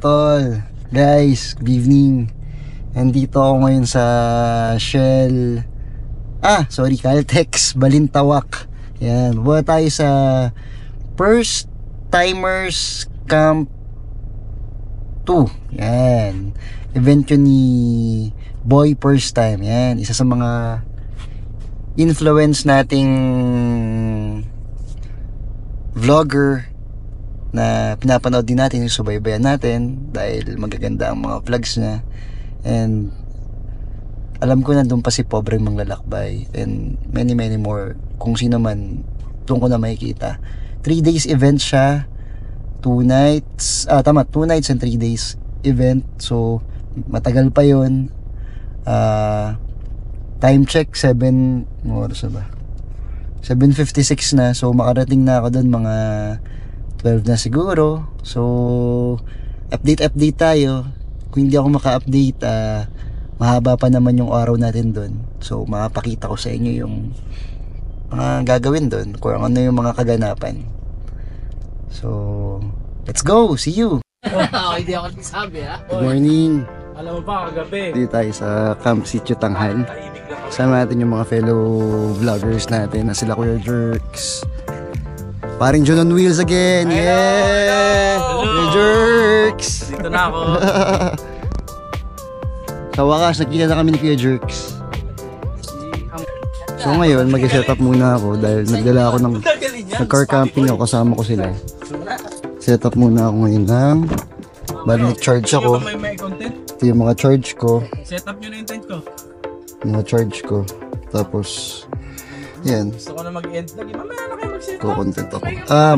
tol, guys, good evening. Nandito ako ngayon sa Shell Caltex Balintawak. Yan, buha tayo sa First Timers Camp 2. Yan, event yun ni Boy First Time. Yan, isa sa mga influence nating vlogger na pinapanood din natin, yung subaybayan natin dahil magaganda ang mga vlogs niya. And alam ko na doon pa si Pobreng Manglalakbay and many more kung sino man doon ko na makikita. 3 days event siya, 2 nights 2 nights and 3 days event, so matagal pa yun. Time check 7 oras ba, 7:56 na, so makarating na ako doon mga 12 na siguro. So update tayo. Kung hindi ako maka-update, mahaba pa naman yung araw natin doon. So makapakita ko sa inyo yung mga gagawin doon, kung ano yung mga kaganapan. So let's go, see you. Hindi ako nagsabi ha. Good morning. Alam mo ba kagabi? Dito tayo sa Camp Sitio Tanghal. Kasama natin yung mga fellow vloggers natin na sila Kuya Jerks, paring John on Wheels again. Yeah! Kuya Jerks! Dito na ako. Sa wakas, nakita na kami ni Kuya Jerks. So ngayon, mag-set up muna ako dahil nagdala ako ng nag-car camping ako, kasama ko sila. Set up muna ako ngayon ng bali nag-charge ako. Ito yung mga charge ko. Set up nyo na yung tent ko. Mga charge ko. Tapos yan. Gusto ko na mag-end lagi. Mamaya na kayo mag-set up. Kukontent ako.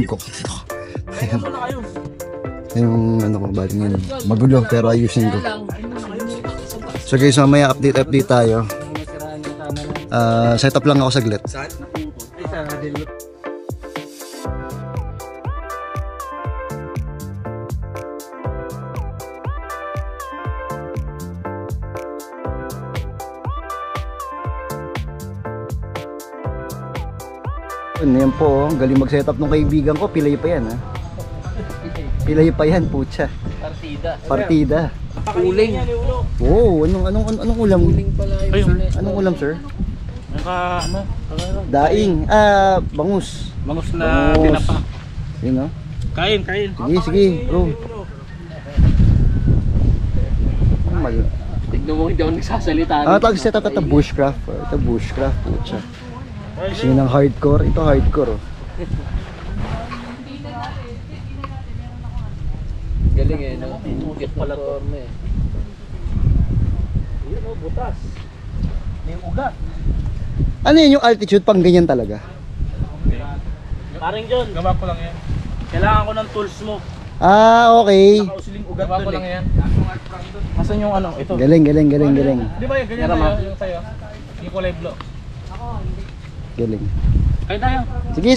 Kukontent ako. Kaya mo na kayo. Yung ano ko ba yun. Magulo pero ayusin ko. So guys, mamaya update tayo. Set up lang ako saglit. Yan po, galing mag-setup ng kaibigan ko, pilay pa yan ha. Pilay pa yan, putya. Partida. Uling. Oh, anong ulam? Uling pala yun. Anong ulam, sir? Ano? Daing, bangus. Bangus na tinapa. Yun no? Kain. Sige, bro. Tignan mo, hindi ako nagsasalita. Tag-setup ito bushcraft. Ito bushcraft, putya. Kasi yun ang hardcore, ito hardcore oh. Galing eh, no? Get pala to. Yun o, butas. May ugat. Ano yun yung altitude pang ganyan talaga? Parang John, gawa ko lang yan. Kailangan ko ng tools mo. Okay. Nakausiling ugat gawa ko lang yan. Asan yung ano? Ito. Galing. Di ba yung ganyan tayo? Yung sa'yo? Yung kulay blue. Galing. Kain tayo.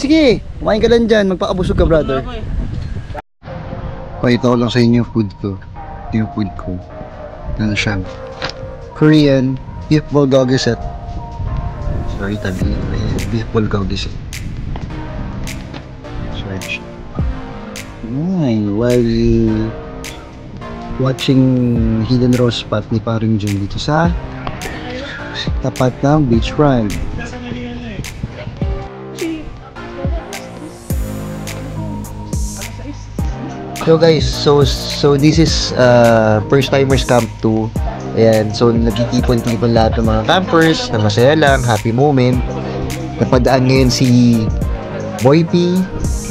Sige. Kumain ka lang dyan. Magpakabusog ka, brother. Pakita ko lang sa inyo yung food ko. Ito yung food ko. Ano siya? Korean beef bulgogi set. Sorry, tabi. Beef bulgogi set. Sorry. While watching Hidden Rose Spot ni Paring John dito sa tapat ng beachfront. So guys, so this is First Timers Camp 2. Ayan, so nagtitipon-tipon lahat ng mga campers na masaya lang, happy moment. Napadaan ngayon si Boy P,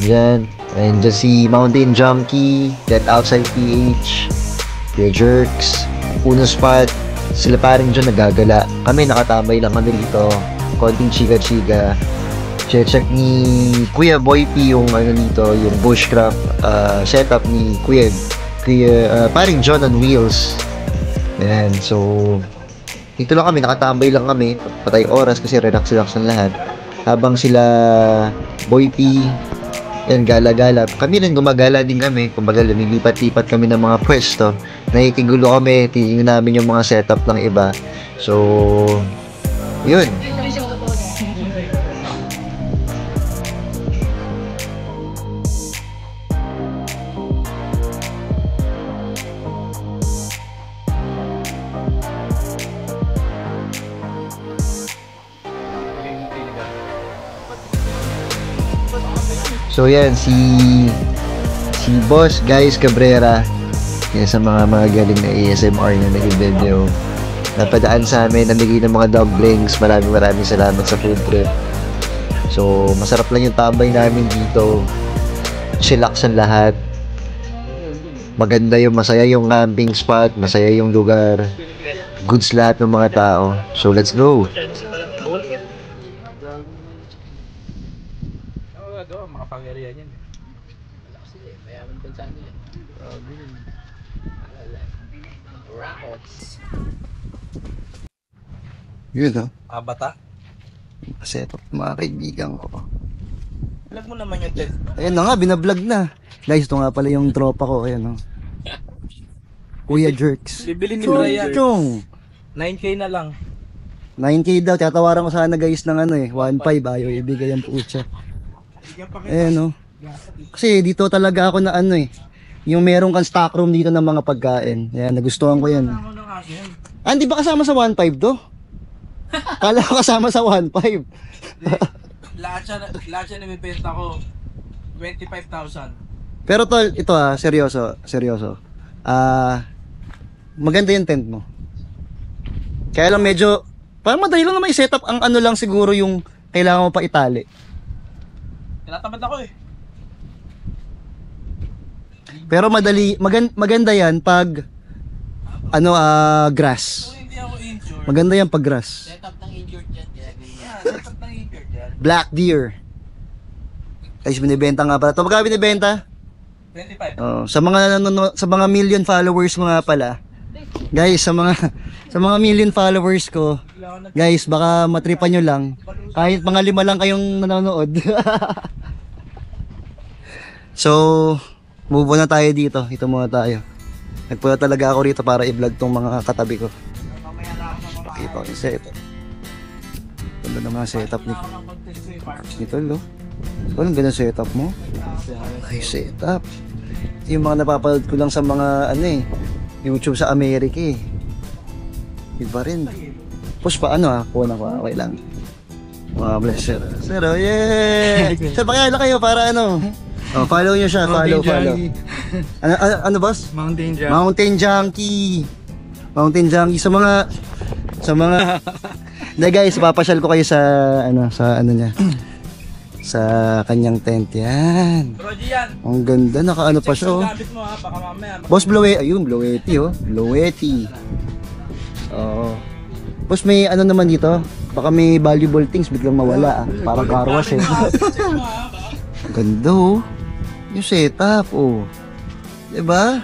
ayan, and dyan si Mountain Junkie, Dead Outside PH, Kuya Jerks, Uno Spot, sila paring dyan nagagala. Kami nakatambay lang kami dito, konting chika-chika. Check ni Kuya Boy P yung ano dito, yung bushcraft setup ni Kuya paring John on Wheels. Ayan, so dito lang kami, nakatambay lang kami, patay oras kasi relax ng lahat. Habang sila Boy P, yan, gala-gala. Kami rin gumagala din kami, kumbaga lumilipat-lipat kami ng mga pwesto. Nakikigulo kami, tingin namin yung mga setup ng iba. So, yun. So yan, si Boss Guys Cabrera, yan sa mga galing na ASMR na naging video. Napadaan sa amin, namigay ng mga dumplings. Maraming salamat sa food trip. So, masarap lang yung tambay namin dito. Chillax ang lahat. Maganda yung masaya yung camping spot, masaya yung lugar. Goods lahat ng mga tao. So, let's go. Makapangyarihan yan. Mayaman pa sa nila. Rockets. Yun, oh. Bata? Set up mga kaibigan ko. Alam mo naman yung test. Ayan na nga, binablog na. Guys, ito nga pala yung tropa ko. Ayan, oh. Kuya Jerks. Bibili ni Brian. Chong! 9K na lang. 9K daw. Tatawaran ko sana guys ng 1.5. Ayaw ibigay ang pucha. Ayan, oh. Kasi dito talaga ako na yung meron kang stock room dito ng mga pagkain. Ayan, nagustuhan ko yan. Hindi ba kasama sa 1.5 do? Kala ko kasama sa 1.5. Lahat siya namibenta ko 25,000. Pero tol, ito seryoso. Maganda yung tent mo. Kaya lang medyo, parang madali lang na may setup. Ang lang siguro yung kailangan mo pa itali. Tinatamad ako eh. Pero maganda yan pag grass. Kung hindi ako injured. Maganda yan pag grass. Setup ng injured yan. Setup ng injured yan. Black deer. Guys, binibenta nga pala. Ito magkano binibenta? 25. Oh, sa mga million followers mo nga pala. Guys, sa mga million followers ko, guys, baka matripan nyo lang. Kahit mga 5 lang kayong nanonood. So, move on na tayo dito. Ito muna tayo. Nagpunta talaga ako rito para i-vlog tong mga katabi ko. Pakita ko yung setup. Ganda ng mga setup nito, lo. Anong ganda setup mo? Ay, setup. Yung mga napapanood ko lang sa mga YouTube sa Amerika eh. Iba rin. Push pa kuha ko. Okay lang. Mga bless sir. Sir, oh yeah! Sir, pakilala kayo para follow nyo siya. Follow. Ano boss? Mountain Jump. Mountain Junkie. Sa mga hindi guys, papasyal ko kayo sa niya. Sa kanyang tent yan. Roger yan. Ang ganda, nakaano pa siya, oh. Gamit mo ha, baka mamaya. Boss, Blowety, oh. Blowety. Oo. Boss, may naman dito. Baka may valuable things biglang mawala, Parang car wash, eh. Ang ganda, oh. Yung setup, oh. Diba?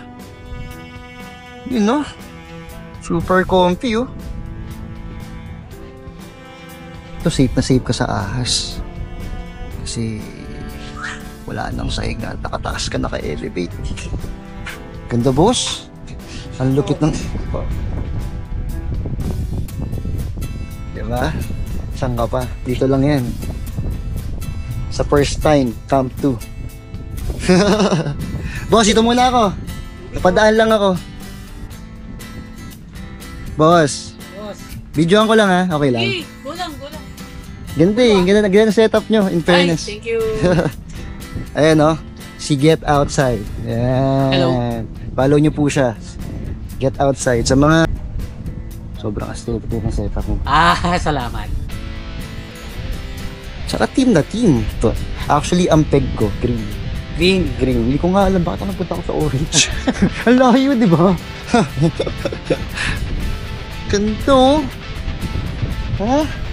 Yun, no? Super comfy, oh. Ito, safe na safe ka sa ahas. Kasi wala nang sahig na nakataas ka, naka-elevate. Ganda boss. Ang lupit ng diba? Saan ka pa? Dito lang yan. Sa first time, camp 2. Boss, ito muna ako. Napadaan lang ako. Boss, videoan ko lang ha. Okay lang. Gulang. Ganda eh, ganda setup nyo, in fairness. Ay, thank you. Ayan si Get Outside. Ayan. Hello. Follow nyo po siya. Get Outside. Sa mga sobrang aesthetic ng setup mo. Salamat. Tsaka team na team. To. Actually, ang peg ko, green. Green. Hindi ko nga alam bakit ako napunta ko sa orange. Ang layo, di ba? Ganto. Ha?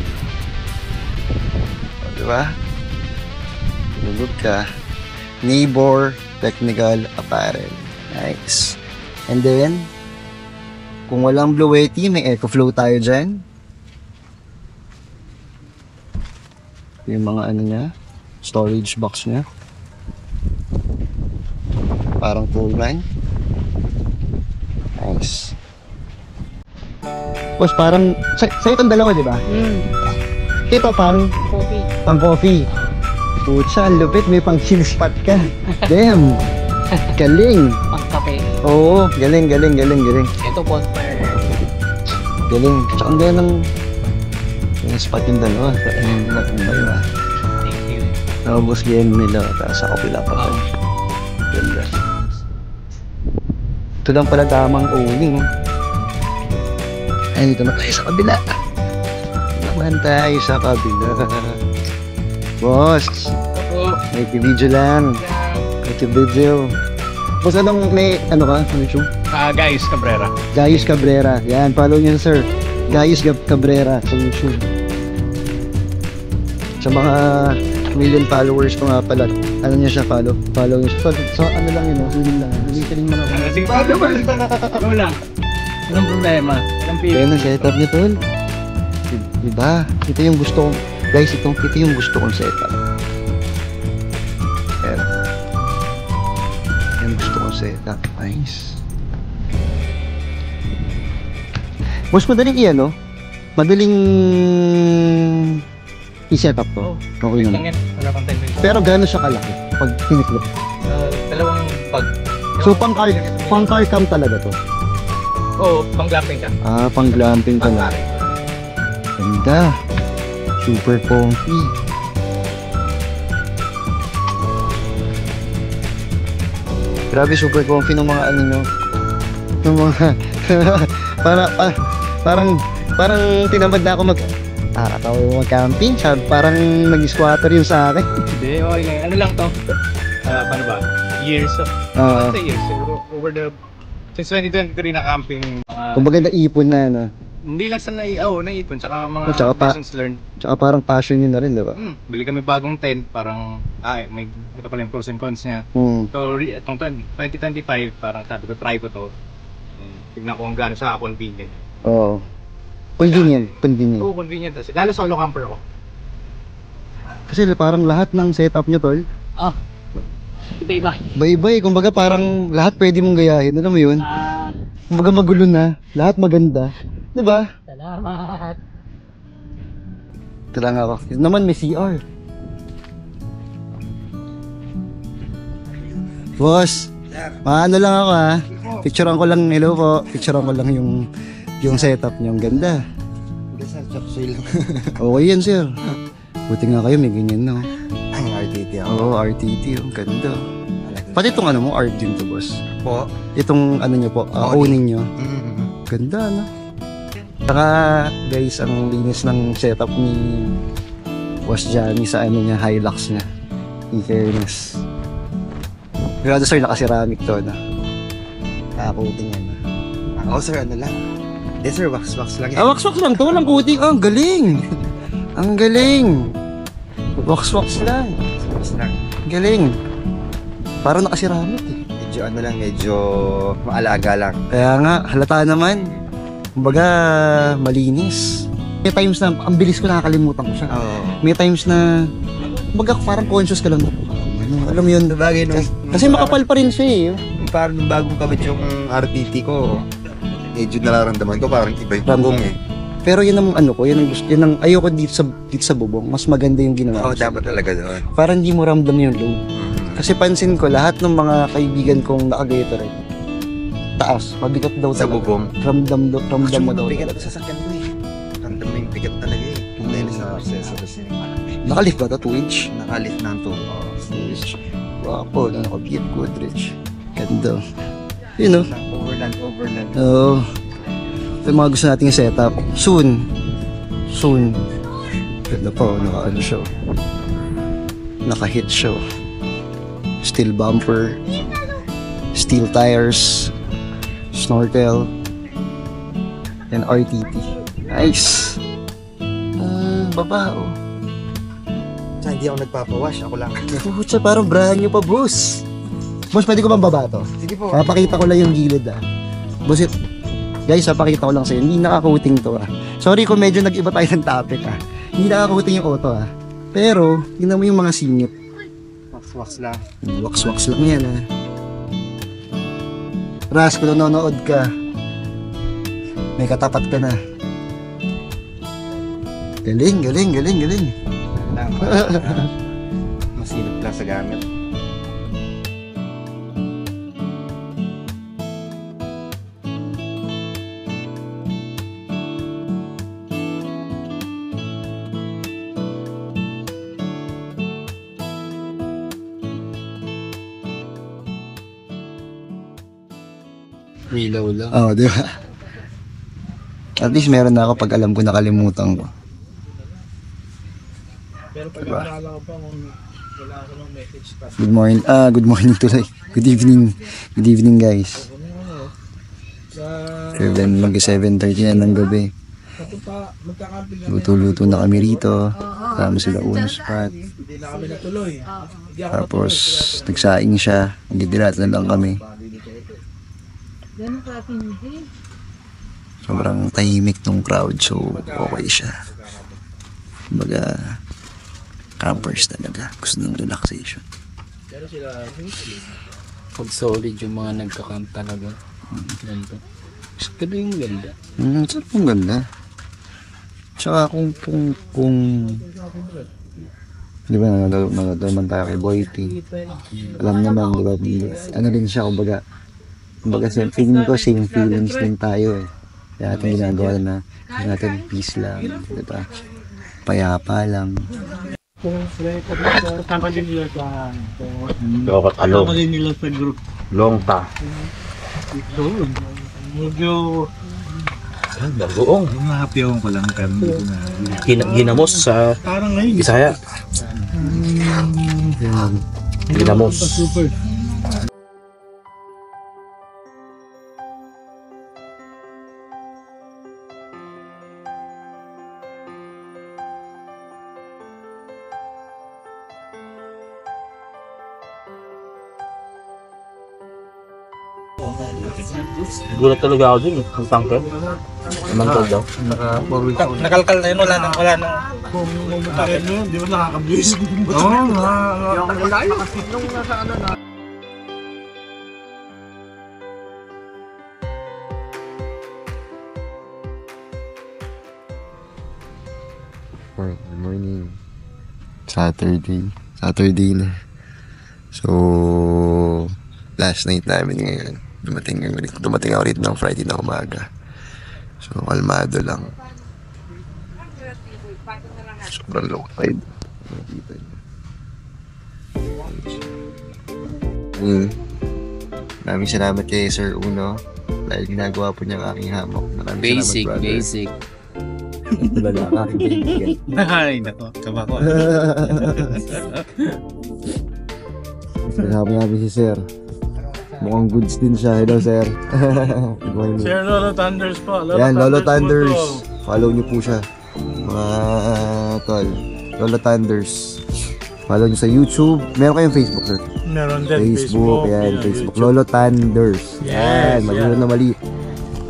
Diba? Lulog ka. Neighbor Technical Apparel. Nice. And then, kung walang Blowety, may EcoFlow tayo dyan. Yung mga niya, storage box niya. Parang Pullman. Nice. Boss, parang, sa'yo itong dalawa, di ba? Ito pang coffee. Putsa, lupit, may pang chill spot ka. Damn. Galing. Pang kape. Oo, galing. Ito bonfire. Galing. Tsaka ang ganda ng spot yung dalawa. Iba. Thank you. Tapos yan nila, tapos ako pinapakan. Ganda. Ito lang pala tamang owning. Ay, dito na tayo sa kabila. Naman tayo sa kabila. Boss, may video lang. May video. Boss, anong may, ano ka? Ano yung? Guys, Cabrera. Gaius Cabrera. Yan, follow nyo sir. Gaius Cabrera sa YouTube. Sa mga million followers ko nga pala. Ano niya siya, follow niya siya. So, ano lang yun, sulit lang. Hindi ka rin mga Sige, paano ba? Ano lang? Anong problema? Anong kaya na setup niya tol. Diba? Ito yung gusto kong, guys, ito yung gusto kong setup. Ayan. Yung gusto kong setup. Nice. Mas madaling i-ano? Madaling i-setup to. Okay Lang naman. yan. Wala pang 10 minutes. Pero gano'n siya kalaki pag tiniklop? Dalawang pag... So pang car cam talaga to? Oo, pang glamping ka. Ah, pang glamping pala. Ganda. Super comfy. Grabe, super comfy ng mga ano nyo. Ng mga... parang tinamad na ako mag-camping. Parang nag-squatter yung sa akin. Hindi, okay lang. Ano lang to? Paano ba? Years of... Oo. years. Over the... Since 2023 na camping. Kumbaga naipon na, no? Hindi lang sa naipon. Tsaka mga Tsaka lessons learned. Tsaka parang passion yun na rin, di ba? Bili kami bagong tent. Parang, may ito pala yung pros and cons niya. So, itong 2025, parang sabi ko, try ko to. Tignan ko kung gaano sa convenient. Oo. Convenient. Oo, convenient kasi. Lalo solo camper ako. Kasi parang lahat ng setup nyo, tol. Iba-iba. Iba-iba. Kumbaga parang lahat pwede mong gayahin. Alam mo yun? Kumbaga magulo na. Lahat maganda. Di ba? Salamat. Ito lang ako. Ito naman may CR. Boss, maano lang ako ha. Picturean ko lang, hello po. Picturean ko lang yung setup niyo. Ang ganda. Okay yan, sir. Buti nga kayo, may ganyan, no? RTT ako. Oo, RTT. Ang ganda. Pati itong ano mo, art din to, boss. Po. Itong ano nyo po, owning nyo. Ganda, no? Saka, guys, ang linis ng setup ni Boss Johnny sa ano niya, Hilux niya. In fairness. Grado, sir, naka-ceramic to, no? Kakakuting yan. Ako sir, ano lang. Yes sir, wax lang yan. Wax lang to, walang coating. Ang galing! Ang galing! Wax lang. Wax lang. Galing. Parang naka-ceramic eh. Medyo ano lang, medyo maalaga lang. Kaya nga, halata naman. Kumbaga, malinis. May times na, ang bilis ko nakakalimutan ko siya. Oo. May times na, kumbaga parang conscious ka lang. Alam mo yun? Sabagay nung... Kasi makapal pa rin siya eh. Parang nung bagong kabit yung RTT ko, medyo nararamdaman ko parang iba yung bubong eh. Pero yun ang ano ko, yun ang gusto, yun ang ayoko dito sa bubong. Mas maganda yung ginawa. Oo, dapat talaga doon. Parang hindi mo ramdam yung load. Kasi pansin ko, lahat ng mga kaibigan kong naka-Gatorade, taas, mabigat daw Sa talaga. bubong. Ramdam mo daw Bigat talaga. sa sasakyan ko eh. Ramdam mo yung bigat talaga eh. Dahil sa proseso kasi. Nakalift ba ito? 2 inch? Nakalift na ito. 2 inch. Wapo, naka-Fiat Goodrich. Ganda. Yun o. Overland. Oo. Ito yung mga gusto nating setup. Soon. Ganda pa, naka-ano show. Naka-hit show. Steel bumper. Steel tires. Snorkel. And RTT. Nice. Baba, oh. Sa hindi ako nagpapawash, ako lang. Pucha, parang brand new pa, boss. Boss, pwede ko bang baba to? Sige po. Papakita ko lang yung gilid, Boss, guys, papakita ko lang sa'yo. Hindi naka-coating to, Sorry kung medyo nag-iba tayo ng topic, Hindi naka-coating yung auto, Pero, tingnan mo yung mga singit. Wax lang. Wax lang yan, Ras, kung nanonood ka, may katapat ka na. Galing. Masinop lang sa gamit. Ilaw lang. Oo, di ba? At least meron na ako pag alam ko nakalimutan ko. Pero pag naalala ko pa kung wala ako ng message pa. Good morning tuloy. Good evening guys. 7:30 na ng gabi. Luto-luto na kami rito. Kasama sila Unos Pat. Hindi na kami natuloy. Tapos nagsaing siya. Nagdidirat na lang kami. Sobrang tahimik nung crowd, so okay siya. Kumbaga, campers talaga. Gusto ng relaxation. Pag solid yung mga nagka-camp talaga. Ganda. Ganda yung ganda. Sarap yung ganda. Tsaka kung di ba naman tayo kay Boy T. Alam naman, di ba, ano din siya, kumbaga feeling ko same feelings din tayo eh. Kaya ating ginagawa na natin peace lang, di ba? Payapa lang. Tama din nila sa... Tama din nila sa group. Longta. Ito, medyo... Bagoong. Mahapyawan ko lang pero hindi ko na... Ginamos sa Parang ngayon. Bisaya. Ginamos. Super. Gulat talaga ako dun. Ang tangkad. Naman to daw. Nakalkal na yun, wala nang kung bakit mo yun, di ba nakaka-views? Oo, nakaka-views. Nung nasa ano na. Good morning. Saturday na. So, last night namin ngayon. Dumating ako rito ng Friday na umaga. So, kalmado lang. Sobrang low tide. Maraming salamat kay Sir Uno dahil ginagawa po niya ang aking hammock. Maraming salamat, brother. Basic. Talaga ang aking kaibigan. Ay, nako, kaba ko. Sabi namin si Sir. Mukhang goods din siya. Hello, Sir. Good morning. Sir Lolo Thunders po. Yan, Lolo Thunders. Follow niyo po siya. Mga tol. Lolo Thunders. Follow niyo sa YouTube. Meron kayong Facebook, sir? Meron din Facebook. Yan, Facebook. Lolo Thunders. Yes, Yan, malinaw na mali.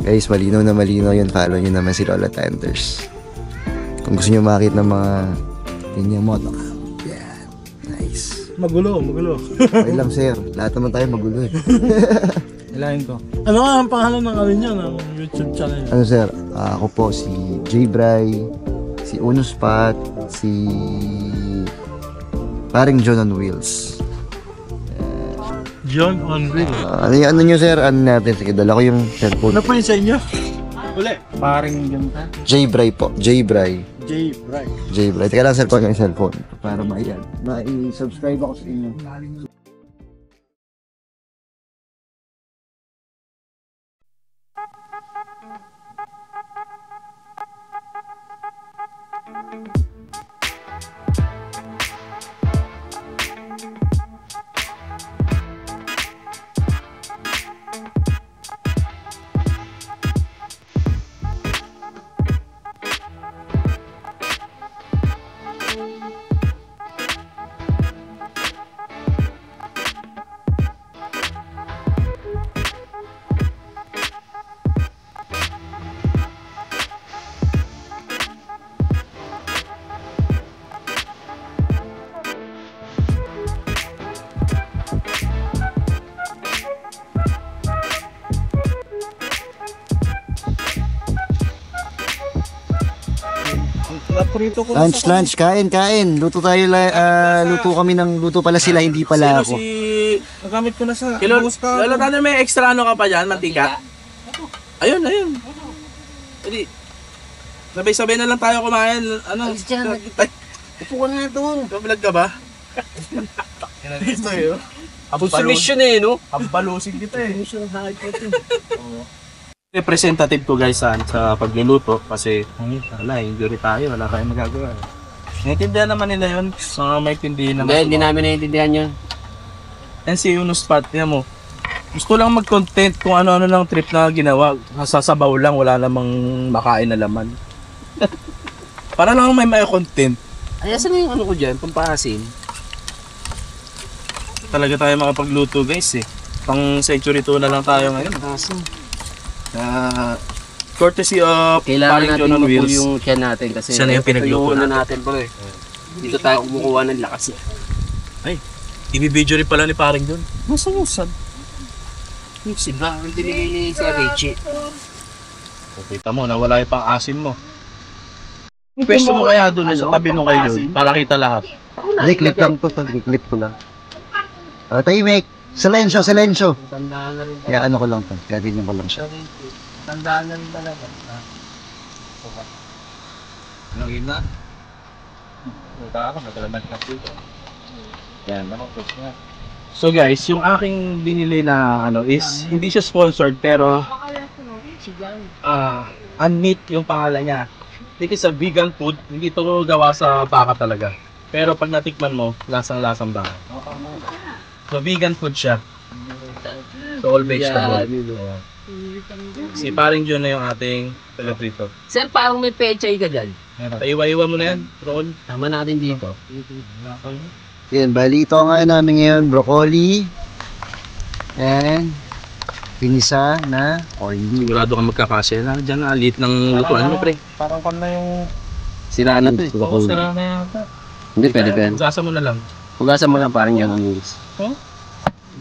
Guys, malinaw na malinaw yun. Follow niyo naman si Lolo Thunders. Kung gusto niyo makita ng mga kanyang motok. Yan. Nice. Magulo. Okay lang, sir. Lahat naman tayo magulo eh. Ilahin ko. Ano nga ang pangalan ng ano niya, ng YouTube channel? Ano, sir? Ako po si J. Bray, si Unos Pat, si paring John on Wheels. John on Wheels. Ano nyo, sir? Ano natin? Sige, dala ko yung cellphone. Ano pa yun sa inyo? Uli. Paring ganda. J. Bray po. J. Bray. J. Bright. J. Bray. Teka lang, sir, ko yung cellphone. Para mai-subscribe ako sa inyo. Lunch, kain. Luto pala sila, hindi pala ako. Nagamit ko na sa... Lalo tayo may extra ano ka pa dyan, mantika? Ayun. Hindi. Sabay-sabay na lang tayo kumain. Ano? Upo ka na doon. Vlog ka ba? Ito yun. Submission eh, no? Abalusin kita eh. Representative ko guys sa pagluluto kasi wala, injury tayo, wala tayong magagawa. Naiintindihan naman nila yun, so maintindihan naman. Hindi namin naiintindihan yun. And si Uno Spot, yan mo. Gusto lang mag-content kung ano-ano lang trip na ginawa. Sasabaw lang, wala namang makain na laman. Para lang may content. Ay, asan na yung ano ko dyan? Pampasin. Talaga tayo makapagluto guys eh. Pang century 2 na lang tayo ngayon. Courtesy of Kailangan Paring natin John on mapul Wheels. yung tiyan natin kasi Siya na yung pinagluto na natin. natin bro eh. Dito tayo kumukuha ng lakas eh. Ay, ibibidyo rin pala ni Paring John. Masangusad. Si Brown yung dinigay ni si Richie. Kita mo, nawala yung pang-asim mo. Pwesto mo kaya doon sa tabi nung kayo doon para kita lahat. Clip lang to. Clip ko lang. Tahimik. Silensyo. Tandaan na rin. Kaya ano ko lang to. Kaya ganyan ko lang siya. Tandaan na rin talaga. Naging na. Nagka ako, nagkalaman ka dito. Yan, nakapos nga. So guys, yung aking binili na ano is hindi siya sponsored pero Unmeat yung pangalan niya. This is a vegan food, hindi ito gawa sa baka talaga. Pero pag natikman mo, lasang-lasang baka. So vegan food siya. So all vegetable. Ayan. Si Paring John na yung ating taga-trito. Sir, parang may pechay ka dyan. Iwa-iwa mo na yan, Ron. Tama natin dito. Yan, bali ito nga namin ngayon. Broccoli. And pinisa na oily. Sigurado ka magkakasya na. Diyan na, lit ng lutuan mo, pre. Parang kung na yung... Sira na to eh. Oo, sira na yata. Hindi, pwede. Gasa mo na lang. Hugasan mo lang parang yun ang news.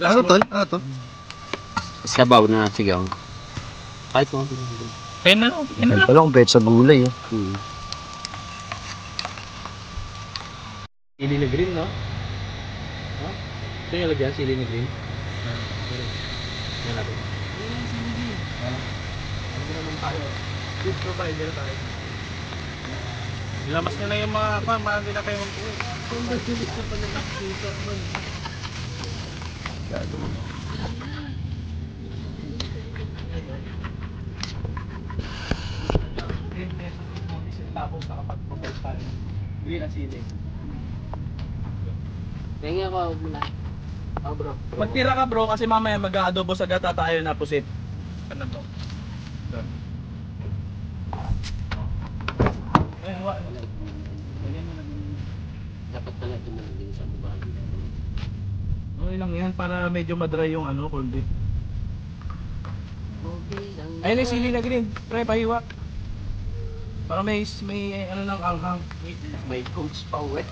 Ano to? Sabaw na, sige. Kahit mo. Kaya na. Yan pala kung bet sa gulay. Sili na green, no? Ito yung lagyan, sili na green. Yan natin. Ano naman tayo? Food provider tayo. Nilamas nyo na yung mga parang hindi na kayo mag-uwi. Kung nagsilis na pala nakikita man. Tapos nakapag-propose tayo. Green na sili. Tingnan ko muna. Bro. Magtira ka bro kasi mamaya mag-aadobo sa gata tayo na pusit. Ano to? Dapat pala ito na din sa baba. Okay lang yan para medyo madry yung ano, corned beef. Ayun yung sili na green. Pre, pahiwa. Para may ano ng anghang. May coach pa uwi.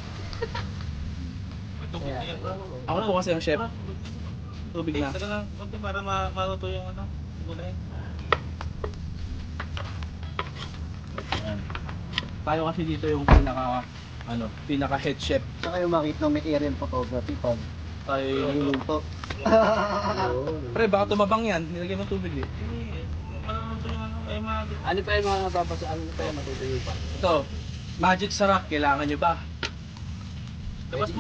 Ako na po kasi ang chef. Tubig na. Ito lang, para maluto yung ano, gulay. Tayo kasi dito yung pinaka head chef. Saka yung makita may aerial photography pag Tayo yung niluluto. Pre, baka tumabang yan. Nilagay mo tubig eh. Maluto yung ano, ay mga... Ano pa yung mga nababasa? Ano pa yung matutuloy pa? Ito, magic sarap. Kailangan nyo ba? Labas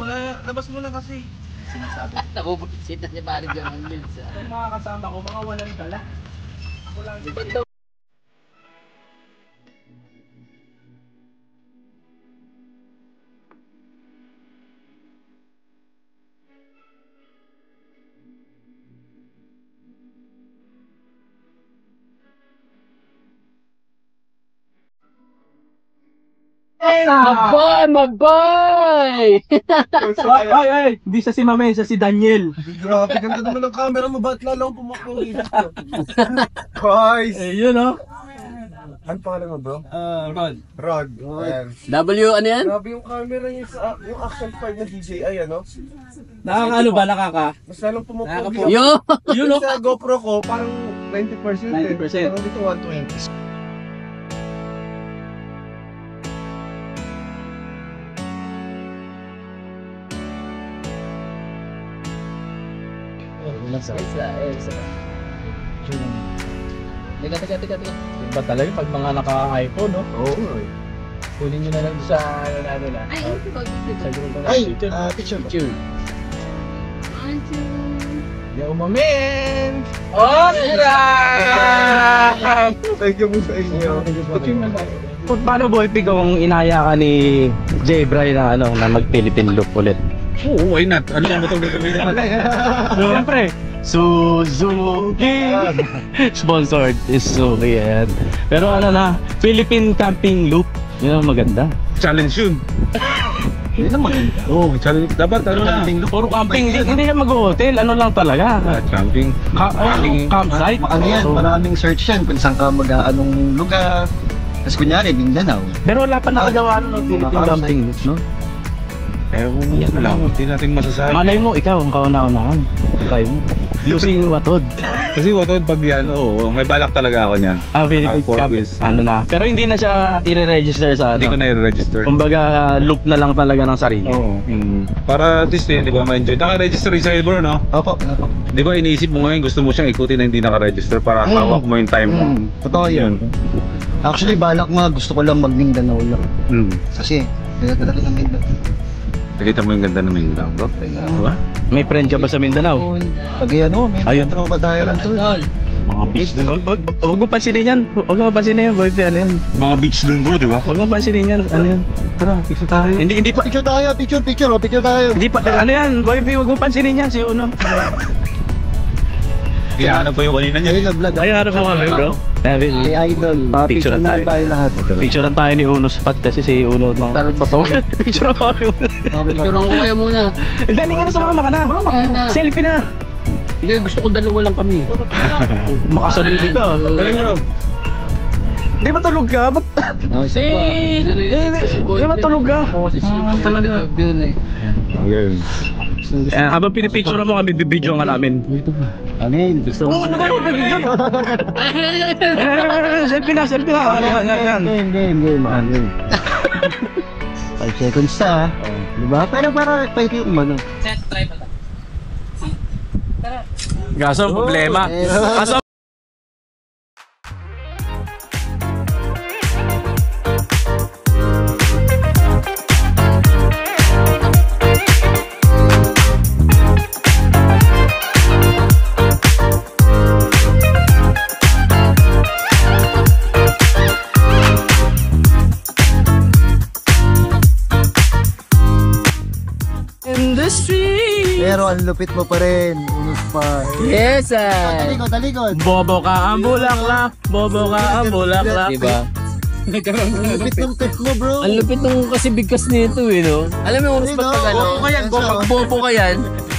mo na kasi. Sinasabi. Nabubusit na si Paring John ang Mills. Yung mga kasama ko, mga walang dala. Walang Maboy! Ay! Hindi siya si Mame, siya si Daniel. Grabe, ganda naman ng camera mo. Ba't lalong pumakbo dito? Guys! Eh, yun oh. Ano pangalan mo bro? Rod. Rod. Ayan. W, ano yan? Grabe yung camera niya sa yung action 5 na DJI ano? Nakakaano ba? Nakaka? Mas lalong pumakbo. Nakakapo. Yo! Yun oh. Sa GoPro ko, parang 90%. 90%. Parang dito 120. Teka. Iba talaga pag mga naka-iPhone, no? Oo. Kunin nyo na lang sa ano lang. Sa grupo na Ay! picture. Picture. Picture. Yo, mamen! Oh, sarap! Thank you po sa inyo. Paano boy, ikaw ang inaya ka ni Jebray na na mag-Philippine loop ulit? Oo, why not? Ano yung matulog kami? Siyempre, Suzuki! Sponsored is Suzuki yan. Pero Philippine camping loop. Yun ang maganda. Challenge yun. Yun ang maganda. Oo, challenge. Dapat camping loop. Puro camping, hindi ka mag-hotel. Ano lang talaga. Camping. Campsite. Ano yan, maraming search yan kung saan ka mag-aanong lugar. Tapos kunyari, Mindanao. Pero wala pa nakagawa ng Philippine camping loop, no? Wala. Hindi natin masasabi. Malay mo, ikaw ang kauna-unahan. Kaya mo. Using Watod. Kasi watod pag yan, may balak talaga ako niyan. Philippine Camp. Pero hindi na siya i-register sa Hindi ko na i-register. Kumbaga, loop na lang talaga ng sarili. Oo. Para at least, di ba ma-enjoy. Naka-register yung Sailor, no? Opo. Di ba iniisip mo ngayon, gusto mo siyang ikutin na hindi naka-register para hawak mo yung time mo. Totoo yun. Actually, balak nga, gusto ko lang mag-Mindanao lang. Kasi, kaya talaga ng Mindanao. Nakita mo yung ganda ng Mindanao, bro? Diba? May friend ka ba sa Mindanao? Pag may Ayun. tropa tayo lang to. Mga beach doon. Huwag mo pansinin yan. Huwag mo pansinin yan, boy. Ano yan? Mga beach doon, bro, di ba? Huwag mo pansinin yan. Ano yan? Tara, picture tayo. Hindi pa. Picture tayo, picture tayo. Hindi pa. Ano yan, boy? Huwag mo pansinin yan. Si Uno. Kaya ano po yung kanina niya? Ayun, nag-vlog. Ay, harap mo kami, bro. Hey, idol. Picture na tayo. lahat. Picturean tayo ni Uno spot kasi si Uno lang. Picture tayo. Picture ko kaya muna. Dali ka na sa mama ka na. Selfie na. Hindi, gusto ko dalawa lang kami. Makasalili ka. Di ba tulog ka? Di ba tulog ka? Talaga. Okay. Habang pinipicture mo kami, bibidyo nga namin. Amin. Gusto mo. Selfie na. Game. 5 seconds na. Diba? Pero para pwede yung umano. Kaso problema. Kaso Pero ang lupit mo pa rin. Unos pa. Yes, ah. Talikod. bobo ka ang bulaklak. Diba? Ang lupit ng tip mo, bro. Ang lupit nung kasi bigkas nito eh, no? Alam mo yung oras pa tagal, no? Pag bobo ka yan,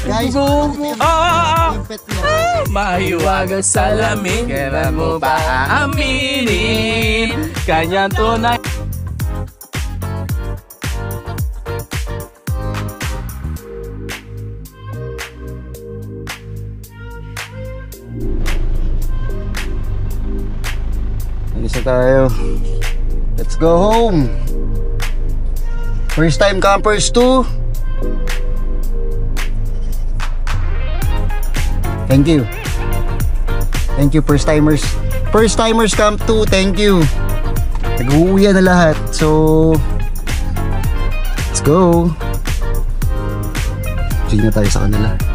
Guys, bobo. yung pet mo. Mahiwagang salamin. Kailan mo ba aaminin? Kanyang tunay. Alis na tayo. Let's go home. First time campers 2. Thank you. Thank you first timers. First timers camp 2. Thank you. Nag-uuwi na lahat. So let's go. Sige na tayo sa kanila.